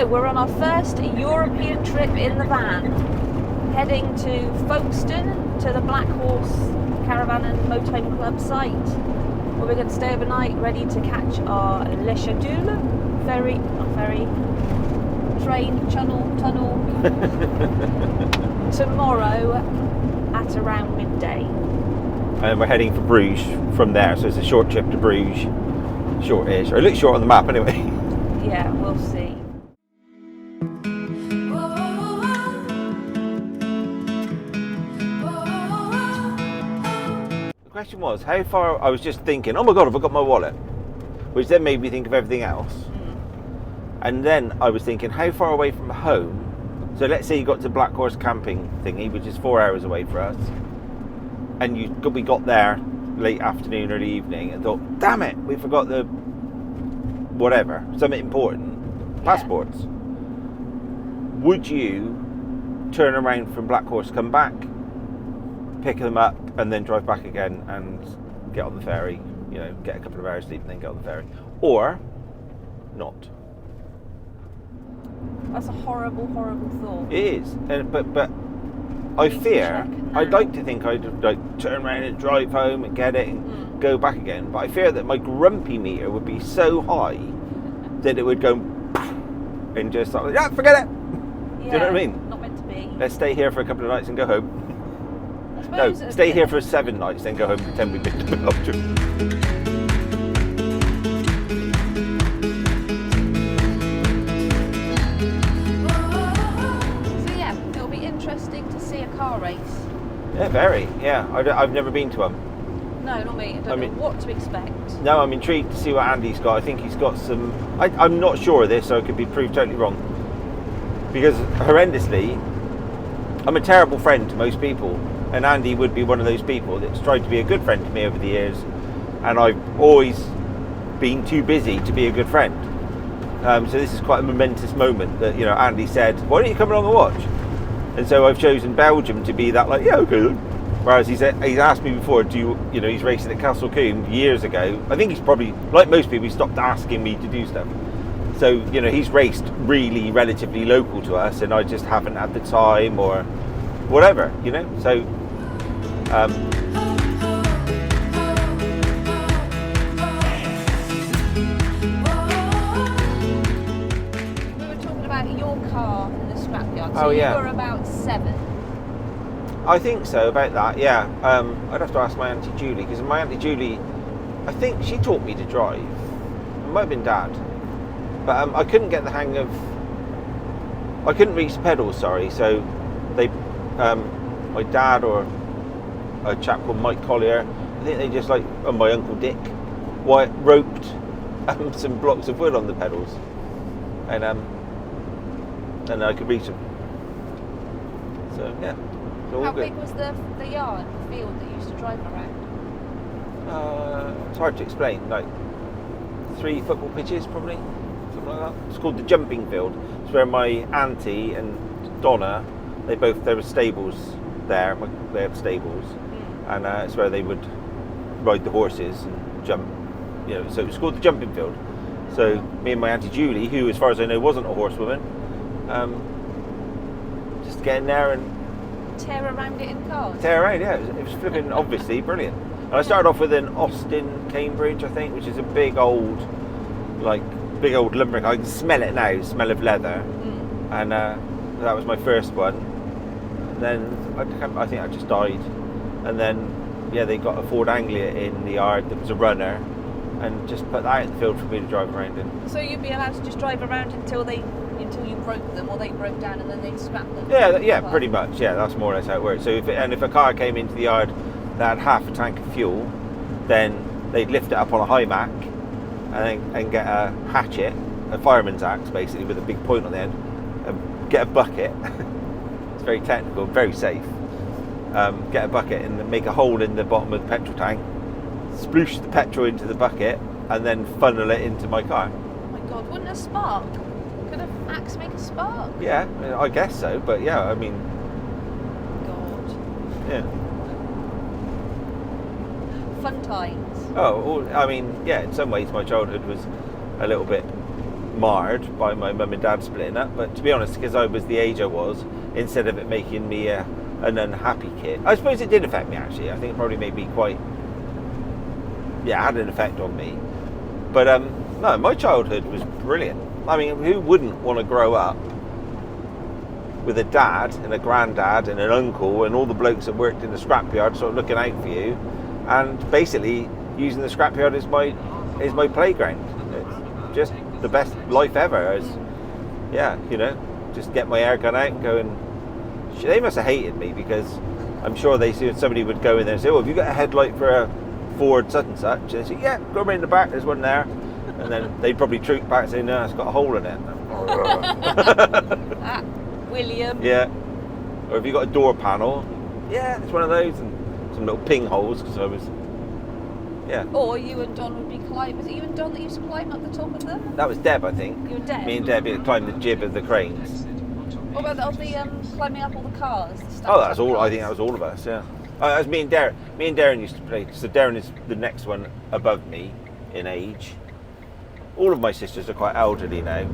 So we're on our first European trip in the van, heading to Folkestone, to the Black Horse Caravan and Motorhome Club site, where we're going to stay overnight, ready to catch our LeShuttle train, tunnel tomorrow at around midday. And we're heading for Bruges from there, so it's a short trip to Bruges. Short-ish, or it looks short on the map anyway. Yeah, we'll see. The question was, how far, I was just thinking, oh my god, have I got my wallet? Which then made me think of everything else. And then I was thinking, how far away from home? So let's say you got to Black Horse camping thingy, which is 4 hours away for us. And we got there late afternoon, early evening, and thought, damn it, we forgot the whatever, something important, passports. Yeah. Would you turn around from Black Horse, come back, pick them up, and then drive back again and get on the ferry, you know, get a couple of hours sleep and then get on the ferry? Or not? That's a horrible, horrible thought. It is, but I fear, I'd like to think I'd like turn around and drive home and get it and go back again, but I fear that my grumpy meter would be so high that it would go and just start like, yeah, forget it. Do you know what I mean? Not meant to be. Let's stay here for a couple of nights and go home. No, stay here for 7 nights, then go home and pretend we picked them up. Interesting to see a car race. Yeah, very. Yeah, I've never been to one. No, not me. I don't know what to expect. No, I'm intrigued to see what Andy's got. I think he's got some. I'm not sure of this, so I could be proved totally wrong. Because horrendously, I'm a terrible friend to most people, and Andy would be one of those people that's tried to be a good friend to me over the years, and I've always been too busy to be a good friend. So this is quite a momentous moment that, you know, Andy said, "Why don't you come along and watch?" And so I've chosen Belgium to be that, like, yeah, okay then. Whereas he's asked me before, he's racing at Castle Combe years ago. I think he's probably, like most people, he stopped asking me to do stuff. So, you know, he's raced really relatively local to us, and I just haven't had the time or whatever, you know. So, we were talking about your car in the scrapyard. So yeah. You were about 7. I think so, about that, yeah. I'd have to ask my Auntie Julie, because my Auntie Julie, I think she taught me to drive. It might have been Dad. But I couldn't get the hang of... I couldn't reach the pedals, sorry, so they... my dad or a chap called Mike Collier, I think they just like... and my Uncle Dick, roped some blocks of wood on the pedals. And I could reach them. So, yeah. How big was the yard, the field that you used to drive around? It's hard to explain. Like 3 football pitches, probably, something like that. It's called the jumping field. It's where my auntie and Donna, there were stables there. They had stables, and it's where they would ride the horses and jump. You know, so it was called the jumping field. So me and my Auntie Julie, who, as far as I know, wasn't a horsewoman, just get in there and tear around it in cars. Tear around, yeah. It was flipping obviously brilliant. And I started off with an Austin Cambridge, I think, which is a big old Limerick. I can smell it now, smell of leather. And that was my first one. And then I think I just died. And then, yeah, they got a Ford Anglia in the yard that was a runner, and just put that out in the field for me to drive around in. So you'd be allowed to just drive around until you broke them, or they broke down and then they'd scrap them? Yeah, pretty much. Yeah, that's more or less how it works. So if a car came into the yard that had half a tank of fuel, then they'd lift it up on a high Mac and get a hatchet, a fireman's axe basically, with a big point on the end, and get a bucket. It's very technical, very safe. Get a bucket and make a hole in the bottom of the petrol tank, sploosh the petrol into the bucket, and then funnel it into my car. Oh my God, wouldn't a spark? Could an axe make a spark? Yeah, I guess so, but yeah, I mean... God. Yeah. Fun times. Oh, I mean, yeah, in some ways my childhood was a little bit marred by my mum and dad splitting up. But to be honest, because I was the age I was, instead of it making me an unhappy kid, I suppose it did affect me actually. I think it probably made me quite, had an effect on me. But no, my childhood was brilliant. I mean, who wouldn't want to grow up with a dad and a granddad and an uncle and all the blokes that worked in the scrapyard sort of looking out for you, and basically using the scrapyard as my playground. It's just the best life ever. Just get my air gun out and go and... They must have hated me, because I'm sure somebody would go in there and say, "Oh, have you got a headlight for a Ford such and such?" And they say, "Yeah, go around the back, there's one there." And then they'd probably troop back saying, "No, it's got a hole in it." William. Yeah. Or have you got a door panel? Yeah, it's one of those, and some little ping holes, because I was... Yeah. Or you and Don would be climbing. Was it you and Don that used to climb up the top of them? That was Deb, I think. You and Deb? Me and Deb would climb the jib of the cranes. What about the climbing up all the cars? That's all. I think that was all of us. Yeah. That was me and Darren. Me and Darren used to play. So Darren is the next one above me in age. All of my sisters are quite elderly now.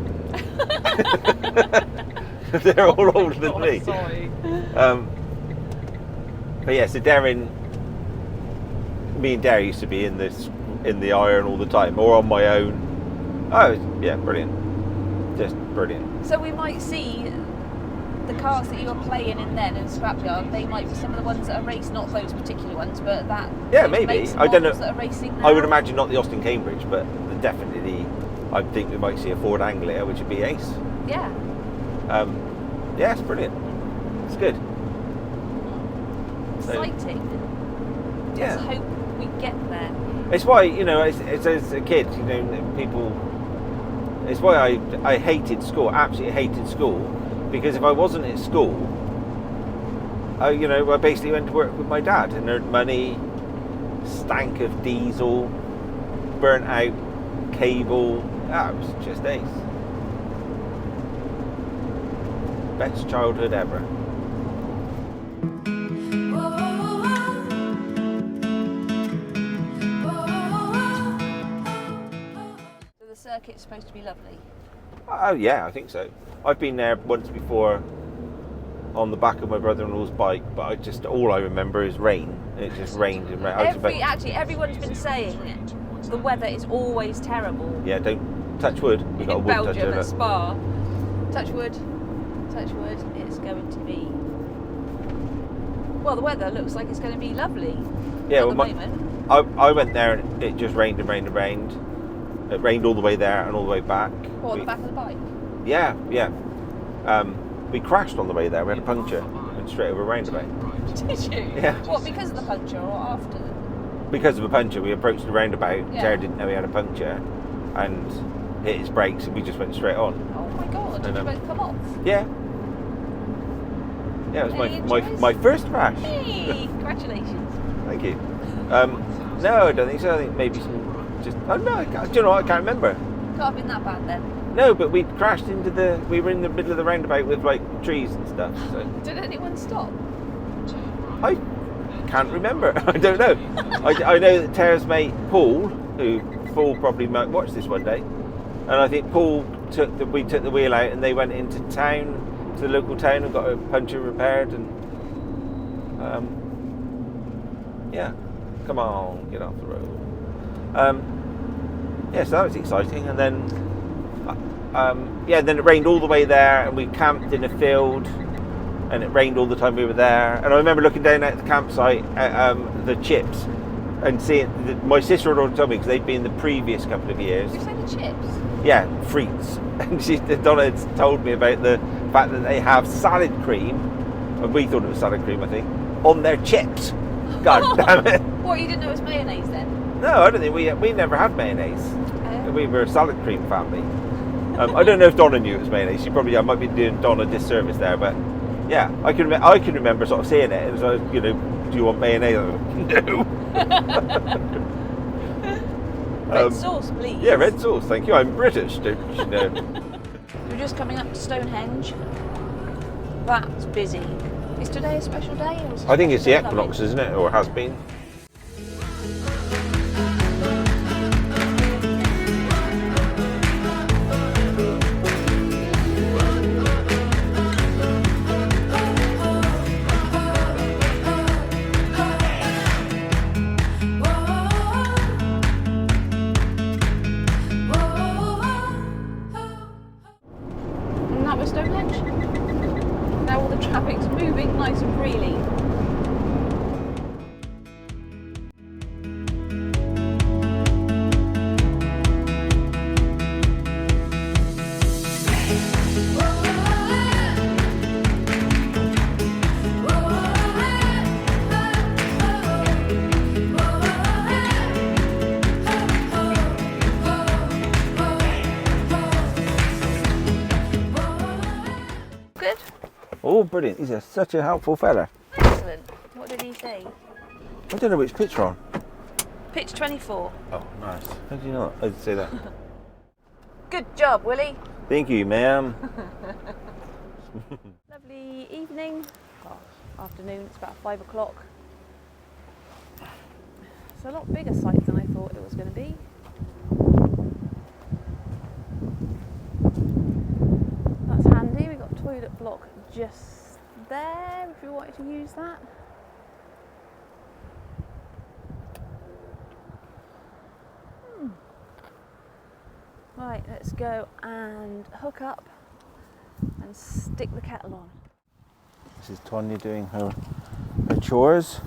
They're all older than me. Sorry. But yeah, so Darren, me and Darren used to be in the iron all the time, or on my own. Oh, yeah, brilliant. Just brilliant. So we might see the cars that you were playing in then in Scrapyard. They might be some of the ones that are racing, not those particular ones, but that. Yeah, maybe. I don't know. That are racing now. I would imagine not the Austin Cambridge, but definitely, I think we might see a Ford Anglia, which would be ace. Yeah. Yeah, it's brilliant. It's good. Exciting. Yeah. Let's hope we get there. It's why, as a kid, people... It's why I hated school, absolutely hated school, because if I wasn't at school, I basically went to work with my dad and earned money, stank of diesel, burnt out cable. It was just ace. Best childhood ever. So the circuit's supposed to be lovely. Oh yeah, I think so. I've been there once before on the back of my brother-in-law's bike, but all I remember is rain. It just rained and rained. Actually, everyone's been saying the weather is always terrible. Yeah, don't touch wood. We got a in wood Belgium toucher. at Spa. Touch wood. It's going to be. Well, the weather looks like it's going to be lovely. Yeah, at the moment. I went there and it just rained and rained and rained. It rained all the way there and all the way back. What, on the back of the bike? Yeah. We crashed on the way there. We had a puncture and straight over a roundabout. Did you? Yeah. What, because of the puncture or after? Because of a puncture, we approached the roundabout. Yeah. Jared didn't know he had a puncture and hit his brakes, and we just went straight on. Oh my god! Did you both come off? Yeah. Yeah, it was my first crash. Hey, congratulations. Thank you. No, I don't think so. I think maybe some just. Oh no, do you know what? I can't remember. Can't have been that bad then. No, but we crashed we were in the middle of the roundabout with like trees and stuff. So. Did anyone stop? I can't remember. I don't know. I know that Tara's mate Paul probably might watch this one day, and I think Paul took the wheel out and they went into town, to the local town, and got a puncture repaired, and yeah, come on, get off the road. Yeah, so that was exciting, and then then it rained all the way there, and we camped in a field, and it rained all the time we were there. And I remember looking down at the campsite at the chips and seeing my sister-in-law told me, because they'd been the previous couple of years. Did you say the chips? Yeah, frites. And Donna had told me about the fact that they have salad cream, and we thought it was salad cream, I think, on their chips. God damn it. What, you didn't know it was mayonnaise then? No, I don't think we never had mayonnaise. We were a salad cream family. I don't know if Donna knew it was mayonnaise. I might be doing Donna a disservice there, but yeah, I can remember sort of seeing it. It was like, do you want mayonnaise? No. Red sauce, please. Yeah, red sauce, thank you. I'm British, don't you know? We're just coming up to Stonehenge. That's busy. Is today a special day? Or is it I think it's the special day, equinox, isn't it? Or has been. brilliant. He's such a helpful fella. Excellent. What did he say? I don't know which pitch we're on. Pitch 24. Oh, nice. How did you not? I did say that. Good job, Willie. Thank you, ma'am. Lovely evening. Oh, afternoon, it's about 5 o'clock. It's a lot bigger site than I thought it was going to be. That's handy. We've got a toilet block just there if you wanted to use that. Right, let's go and hook up and stick the kettle on. This is Tonya doing her chores.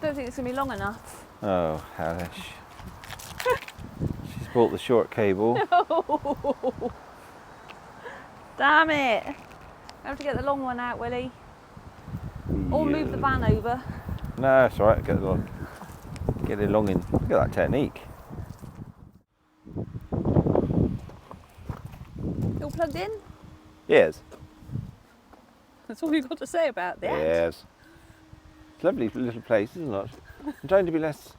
Don't think it's going to be long enough. Oh, hellish. She's bought the short cable. No. Damn it. I have to get the long one out, Willie. Or move the van over. No, it's alright, get it long in. Look at that technique. All plugged in? Yes. That's all you've got to say about that. Yes. It's a lovely little place, isn't it? I'm trying to be less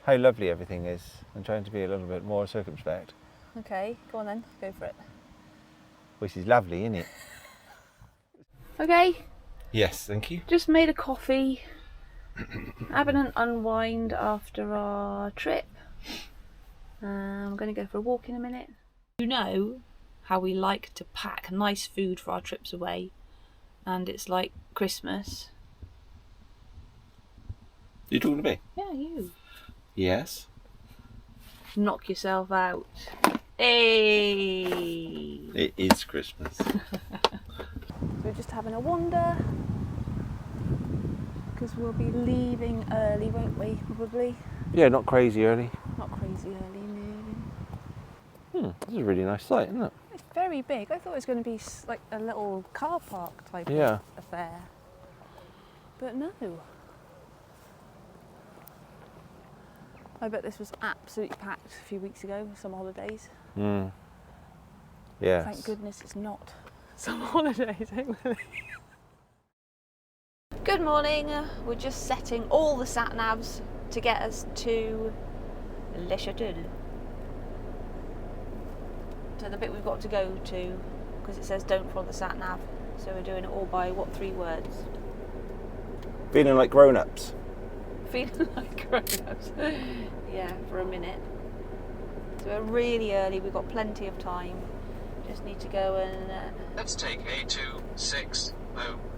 how lovely everything is. I'm trying to be a little bit more circumspect. Okay, go on then, go for it. Which is lovely, isn't it? Okay, Yes, thank you. just made a coffee. Having an unwind after our trip. I'm going to go for a walk in a minute. You know how we like to pack nice food for our trips away, and it's like Christmas. You talking to me? Yeah, you. Yes. Knock yourself out. Hey! It is Christmas. We're just having a wander because we'll be leaving early, won't we? Probably. Yeah, not crazy early. Not crazy early, no. This is a really nice site, isn't it? It's very big. I thought it was going to be like a little car park type Yeah. of affair, but no. I bet this was absolutely packed a few weeks ago, summer holidays. Yes. Thank goodness it's not summer holidays, eh, Willie? Good morning. We're just setting all the sat navs to get us to LeShuttle. To the bit we've got to go to, because it says don't follow the sat nav. So we're doing it all by what 3 words? Feeling like grown-ups. Feeling like grown-ups. Yeah, for a minute. So we're really early, we've got plenty of time. Just need to go and... Let's take A260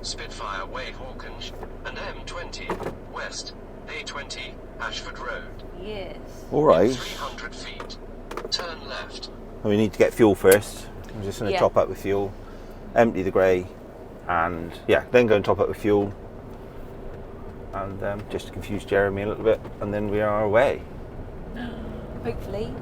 Spitfire Way Hawkinge and M20 West A20 Ashford Road. yes. All right. 300 feet. Turn left. We need to get fuel first. I'm just going to Yeah. top up with fuel, empty the grey, and yeah, then go and top up with fuel. And just to confuse Jeremy a little bit, and then we are away. Hopefully.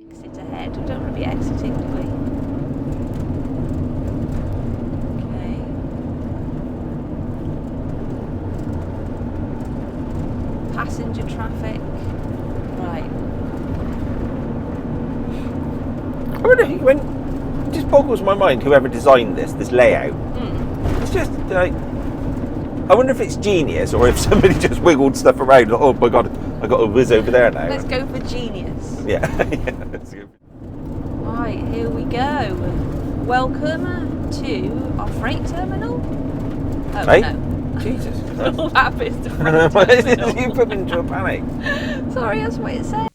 Exit ahead. We don't want to be exiting, do we? Okay. Passenger traffic. Right. I wonder when it just boggles my mind whoever designed this layout. It's just like, I wonder if it's genius or if somebody just wiggled stuff around. Like, oh my god, I got a whiz over there now. Let's go for genius. Yeah. Let's go. Right, here we go. Welcome to our freight terminal. Oh, Hey? no. Jesus. All happens to You put me into a panic. Sorry, that's what it said.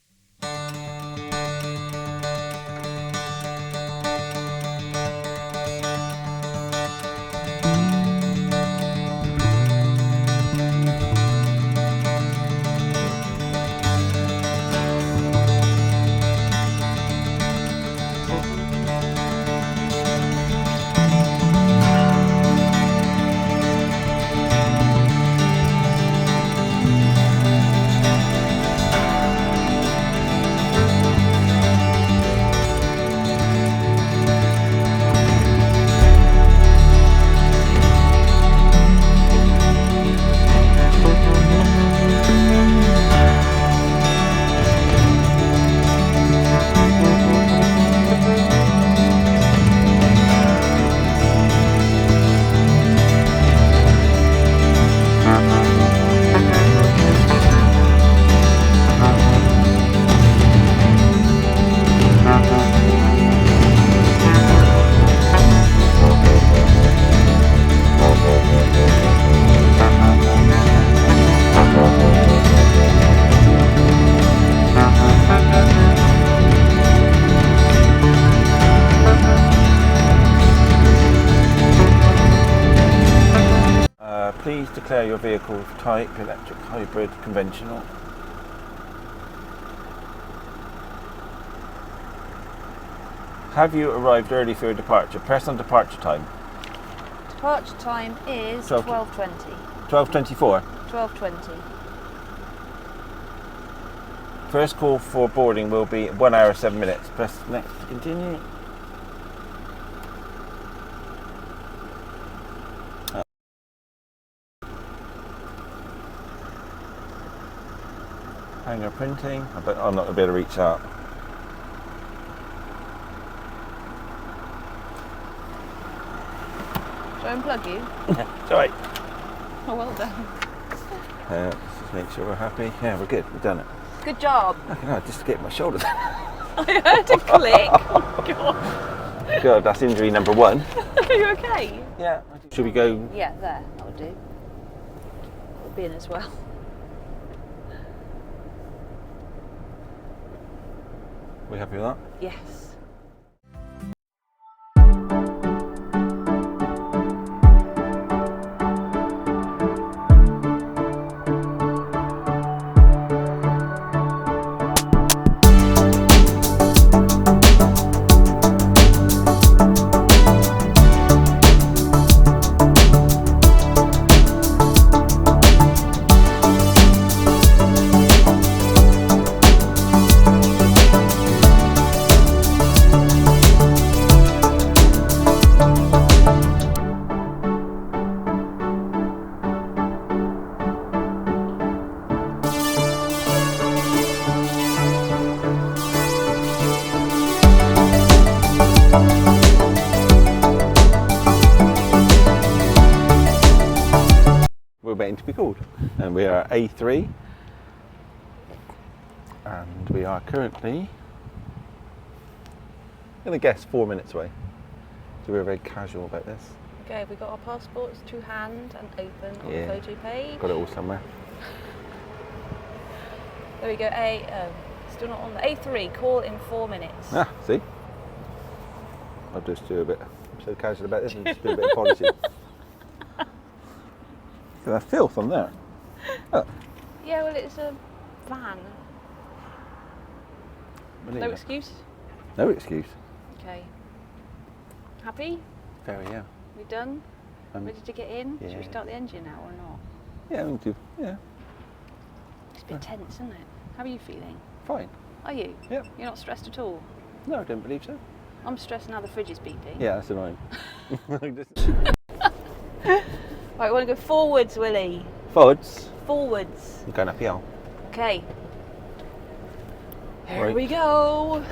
Please declare your vehicle type, electric, hybrid, conventional. Have you arrived early for your departure? Press on departure time. Departure time is 12:20. 12:20. 12:24. 12:20. First call for boarding will be 1 hour 7 minutes. Press next to continue. Hanger printing. I'm not going to be able to reach that. Shall I unplug you? Sorry. Oh, well done. Let's just make sure we're happy. Yeah, we're good. We've done it. Good job. Okay, just to get my shoulders. I heard a click. Oh, God. God, that's injury number 1. Are you okay? Yeah. Should we go? Yeah, there. That'll do. That'll be in as well. We happy with that? Yes. We're waiting to be called, and we are at A3, and we are currently, I'm going to guess 4 minutes away, so we're very casual about this. Okay, we got our passports to hand and open on Yeah. the photo page. Got it all somewhere. There we go. Still not on the A3. Call in 4 minutes. Ah, see? I'll just do a bit, I'm so casual about this, and just do a bit of policy. Look at that filth on there. Look. Yeah, well, it's a van. No excuse. No excuse. Okay. Happy? Very, yeah. We done? Ready to get in? Should we yeah. start the engine now or not? Yeah, we'll do. Yeah, It's a bit tense, isn't it? How are you feeling? fine. Are you? Yep. You're not stressed at all? No, I don't believe so. I'm stressed now the fridge is beeping. Yeah, that's annoying. Right, we want to go forwards, Willie. Forwards. Forwards. I'm going uphill. Okay. Here Right. we go.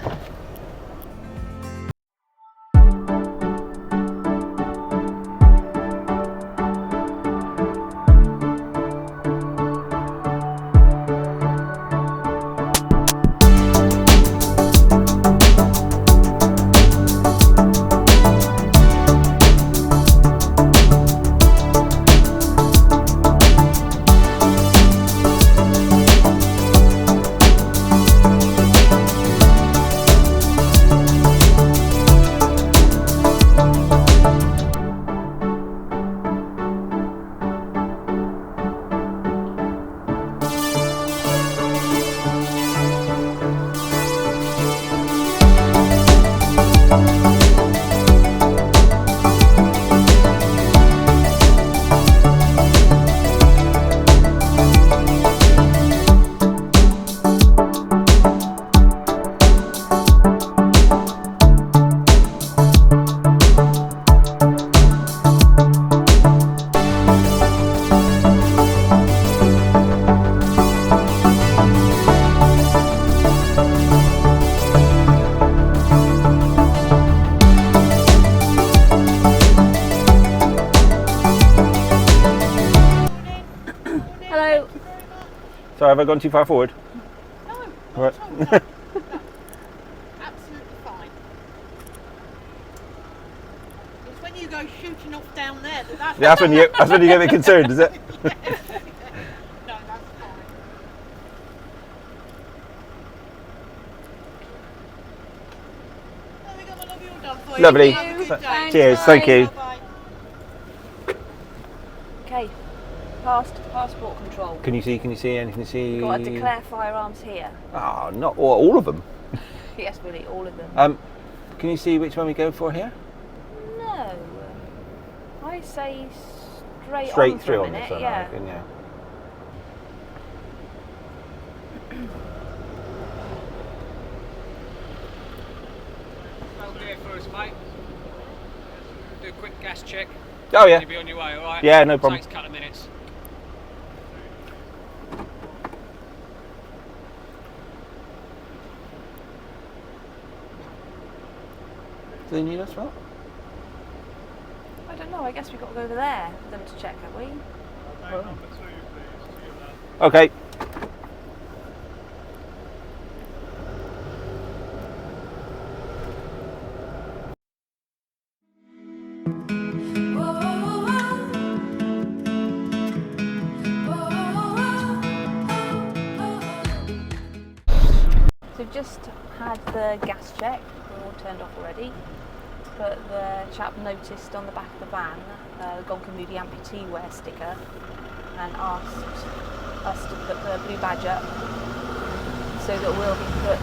So have I gone too far forward? No, Right. not at all, no. No. Absolutely fine. It's when you go shooting off down there that Yeah, that's when you get a bit concerned, is it? No, that's fine. There we go, my love, you're done for you. Lovely. Have a good day. Cheers, Bye. thank you. Bye-bye. Okay, past passport control. Can you see anything to see? Got to declare firearms here. Ah, not all of them. Yes, Willie, all of them. Can you see which one we go for here? No. I say straight on Straight for through a on minute, this one, I yeah. reckon, yeah. Hold there for us, mate. Do a quick gas check. Oh yeah. You'll be on your way, alright? Yeah, no problem. Takes a couple of minutes. Do they need us for that? I don't know, I guess we've got to go over there for them to check, have we? Okay. So we've just had the gas check, we're all turned off already, but the chap noticed on the back of the van the GONK and MOODY amputee wear sticker and asked us to put the blue badge up so that we'll be put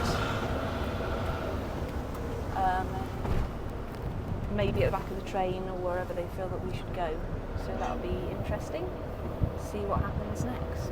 maybe at the back of the train or wherever they feel that we should go. So that'll be interesting. See what happens next.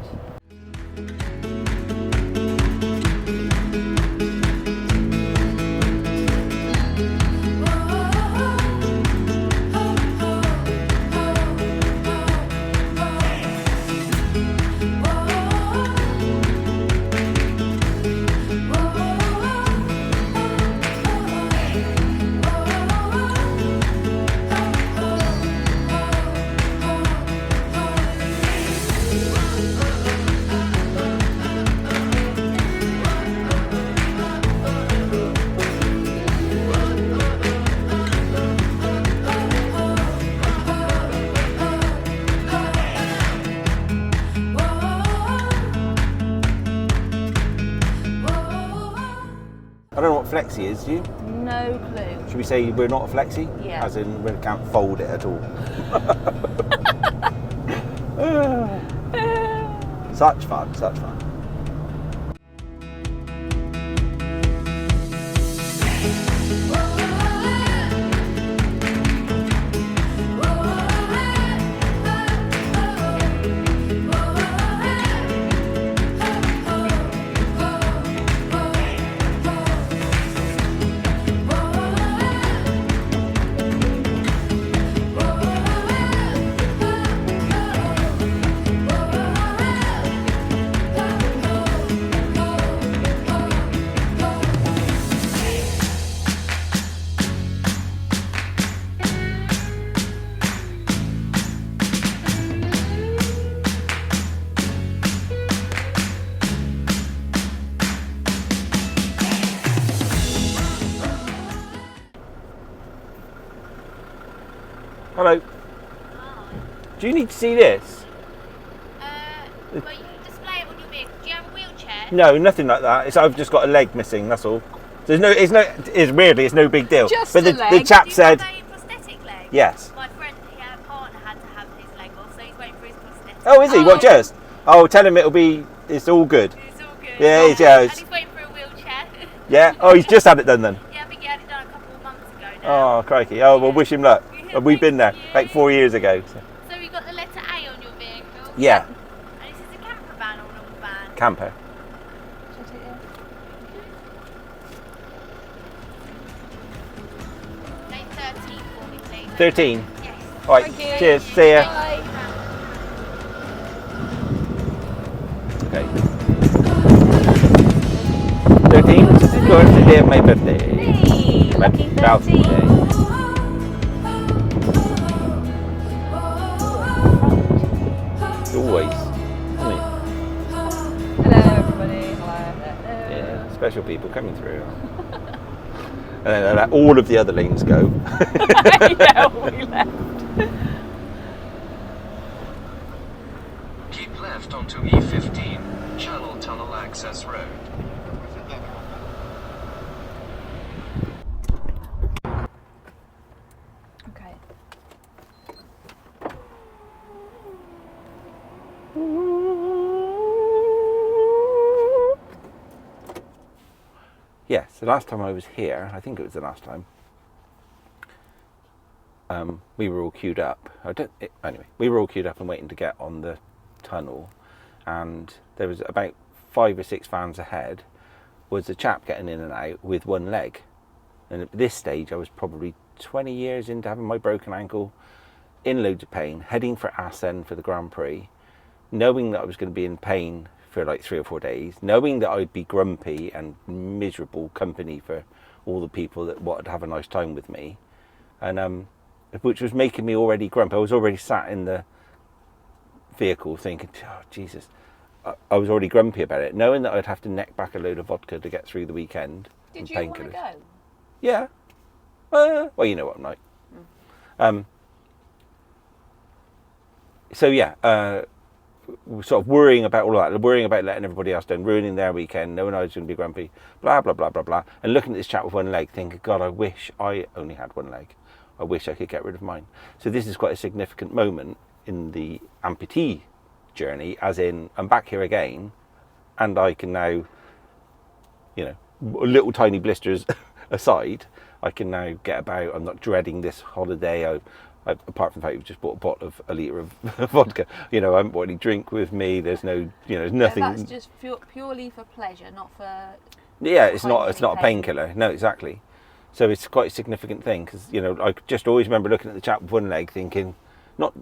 I don't know what flexi is, do you? No clue. Should we say we're not a flexi? Yeah. As in we can't fold it at all. Such fun, such fun. Hello. Do you need to see this? Well, you can display it on your vehicle. Do you have a wheelchair? No, nothing like that. I've just got a leg missing, that's all. It's no big deal. Just but a the leg? chap Do you said, have a prosthetic leg? yes. My friend, he had a partner had to have his leg off, so he's waiting for his prosthetic. Oh, is he? Oh. What, just? Oh, tell him it's all good. It's all good. Yeah, it's- And it's- he's waiting for a wheelchair. Yeah? Oh, he's just had it done then? Yeah, I think he had it done a couple of months ago now. Oh, crikey. Oh, well, wish him luck. Yeah, We've been there, thank you. like 4 years ago. So. So we got the letter A on your vehicle. Yeah, And this is a camper van or normal van? camper. Shall I take it? Name 13 for me, please. 13. Yes. All right, Thank you. cheers. See ya. Bye. Okay. 13, which is going to be my birthday. Hey, lucky About 13. today. Always, isn't it? Hello, everybody. Hello. Yeah, special people coming through. And then let all of the other lanes go. Yeah, we left. Keep left onto E15, Channel Tunnel Access Road. Okay. Yes, the last time I was here, I think it was the last time, we were all queued up. Anyway, we were all queued up and waiting to get on the tunnel, and there was about 5 or 6 vans ahead was a chap getting in and out with one leg. And at this stage, I was probably 20 years into having my broken ankle, in loads of pain, heading for Assen for the Grand Prix, knowing that I was going to be in pain for like 3 or 4 days, knowing that I'd be grumpy and miserable company for all the people that wanted to have a nice time with me, and which was making me already grumpy. I was already sat in the vehicle thinking, oh Jesus, I was already grumpy about it, knowing that I'd have to neck back a load of vodka to get through the weekend. Did you want to go? Yeah. Well, you know what I'm like. So yeah, sort of worrying about all that, worrying about letting everybody else down, ruining their weekend, knowing I was going to be grumpy, blah, blah, blah, blah, blah. And looking at this chap with one leg, thinking, God, I wish I only had one leg. I wish I could get rid of mine. So this is quite a significant moment in the amputee journey, as in, I'm back here again, and I can now, you know, little tiny blisters aside, I can now get about. I'm not dreading this holiday. I, apart from the fact you've just bought a litre of vodka, you know, I haven't bought any drink with me. There's no, you know, there's nothing. That's just purely for pleasure, not for. Yeah, it's not a pain. painkiller. No, exactly. So it's quite a significant thing, because, you know, I just always remember looking at the chap with one leg, thinking, not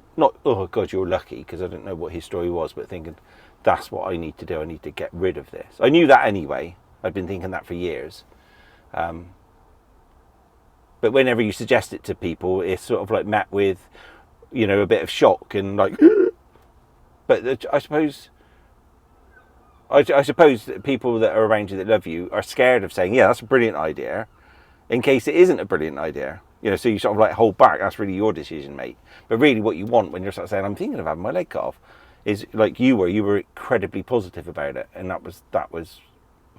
oh God, you're lucky, because I don't know what his story was, but thinking, that's what I need to do. I need to get rid of this. I knew that anyway. I'd been thinking that for years. But whenever you suggest it to people, it's sort of like met with, you know, a bit of shock and like. But I suppose that people that are around you that love you are scared of saying, yeah, that's a brilliant idea, in case it isn't a brilliant idea. You know, so you sort of like hold back. That's really your decision, mate. But really what you want when you're sort of saying, I'm thinking of having my leg cut off, is like you were incredibly positive about it. And that was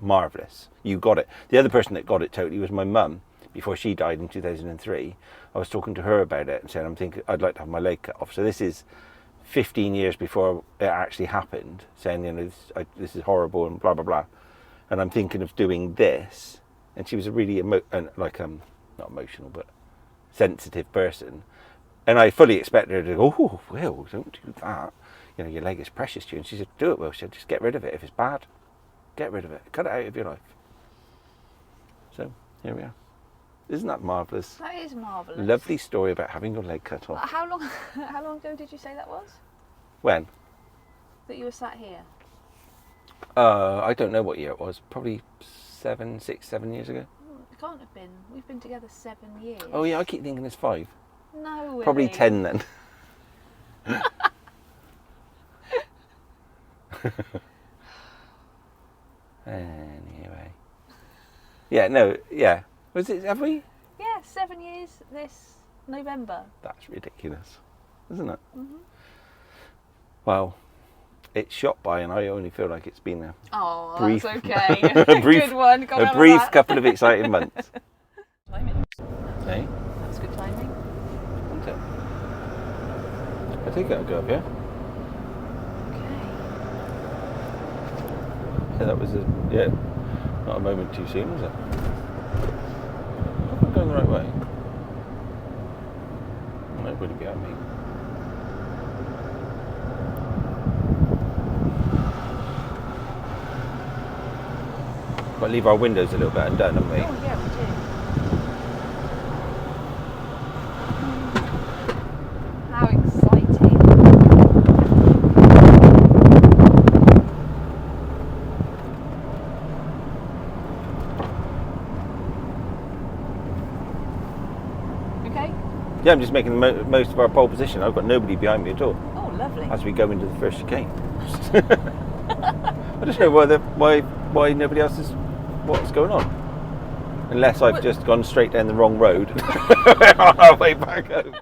marvellous. You got it. The other person that got it totally was my mum. Before she died in 2003, I was talking to her about it and saying, I'm thinking I'd like to have my leg cut off. So this is 15 years before it actually happened, saying, you know, this is horrible and blah, blah, blah. And I'm thinking of doing this. And she was a really, not emotional, but sensitive person. And I fully expected her to go, oh, Will, don't do that. You know, your leg is precious to you. And she said, do it, Will. She said, just get rid of it. If it's bad, get rid of it. Cut it out of your life. So, here we are. Isn't that marvellous? That is marvellous. Lovely story about having your leg cut off. How long ago did you say that was? When? That you were sat here? I don't know what year it was. Probably 7 years ago. It can't have been. We've been together 7 years. Oh yeah, I keep thinking it's 5. No, Willie. Probably 10 then. Anyway. Yeah, no, yeah. Was it, have we? Yeah, 7 years this November. That's ridiculous, isn't it? Mm-hmm. Well, it's shot by, and I only feel like it's been a brief, that's okay. a brief, good one. a brief couple of exciting months. Timing. Hey? That's good timing. Isn't it? I think it'll go up, yeah? Okay. Yeah, that was not a moment too soon, was it? I hope I'm going the right way. Nobody behind me. But leave our windows a little bit undone, haven't we? Oh yeah, we do. How exciting. Okay? Yeah, I'm just making the most of our pole position. I've got nobody behind me at all Oh, lovely. as we go into the first chicane. I don't know why nobody else is. What's going on? Unless I've just gone straight down the wrong road on our way back home.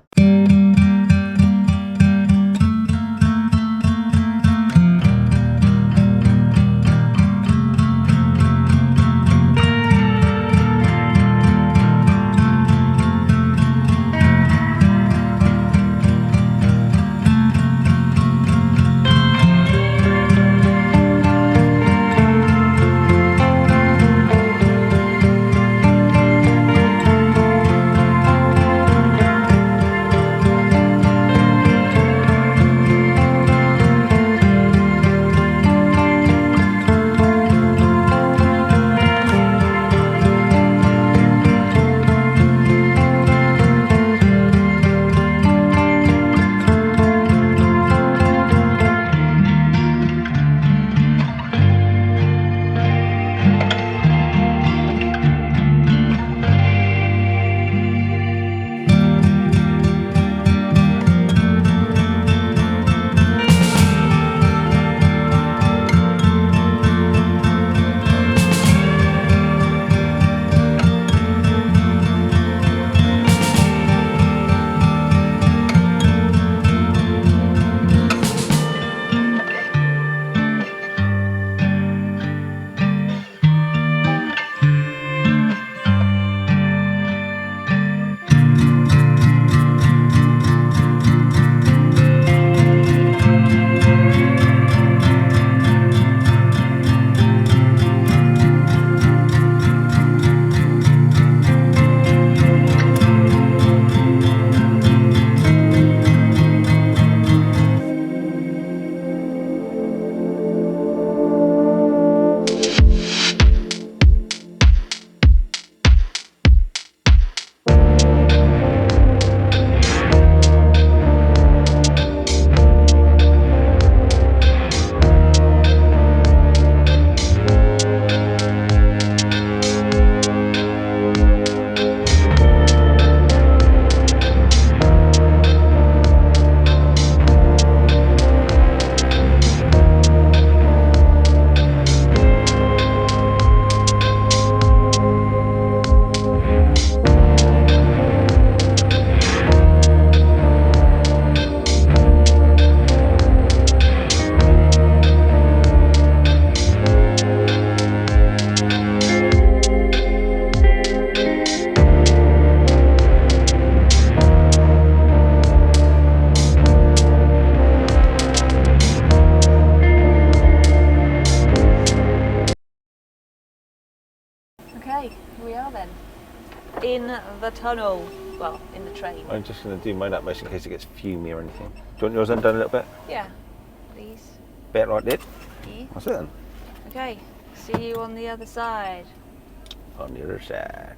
Okay, here we are then. In the tunnel. Well, in the train. I'm just going to do mine up most in case it gets fumy or anything. Do you want yours undone a little bit? Yeah, please. Bit like this? Yeah. That's it then. Okay, see you on the other side. On the other side.